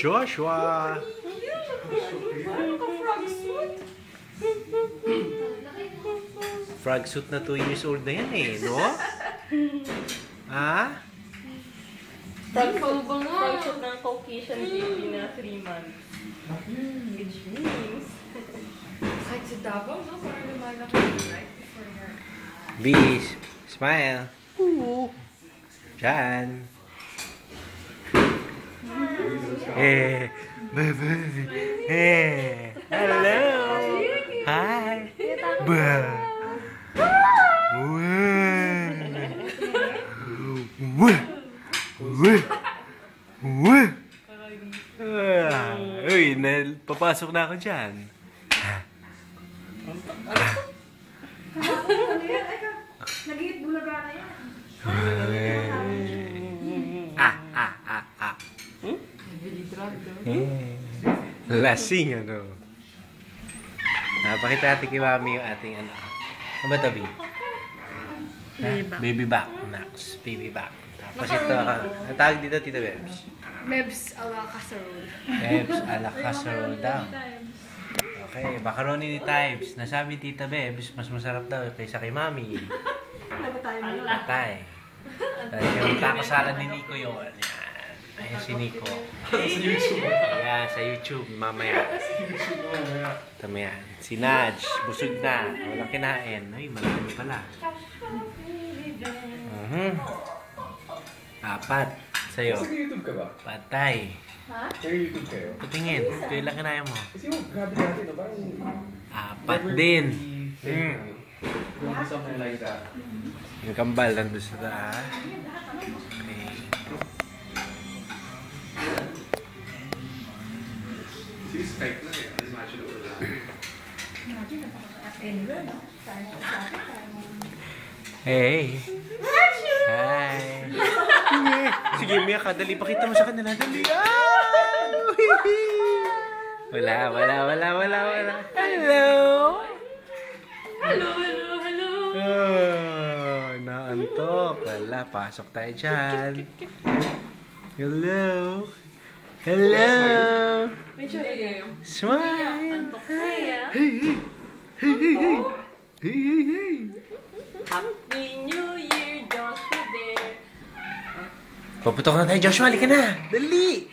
Joshua. Frog suit na 2 years old na yan eh, no? Ha? Frog suit ng Caucasian baby na 3 months. Which means... Kahit sa Davao, no? Parang lumalaki right before her. Bees, smile. Ooh. Jan. Eh, baby. Eh, hello. Hi. Ba. Uy, papasok na ako dyan. Nag-iit bulaga na yan. Lasing, ano? Pakita natin kay Mami yung ating ano. Ano ba ito, B? Baby back. Nax, baby back. Tapos ito, ang tawag dito, Tita Bebs? Bebs a la casserole. Bebs a la casserole daw. Okay, macaroni ni Times. Nasabi Tita Bebs, mas masarap daw kaysa kay Mami. Patay. Yung taco salad ni Nico yun. Yan. Ayan si Nico. Ayan, sa YouTube. Mamaya. Tama yan. Si Naj, busog na. Walang kinain. Ay, marami pala. Apat. Sa'yo. Nag-YouTube ka ba? Patay. Ha? Nag-YouTube kayo? Patingin. Kailan kinain mo? Kasi yung grabe natin, no? Parang... Apat din. Something like that. Yung kambal nandun sa taas. Okay. Si Skype na eh. Ano match na wala? Hey. Hi. Sige, Mia ka. Dali, pakita mo sa kanila. Dali. Wala. Hello. Oh, naantok. Wala, pasok tayo dyan. Hello. Smile. Hey. Happy New Year, Joshua Bear. Paputok na tayo, Joshua. Halika na. Dali.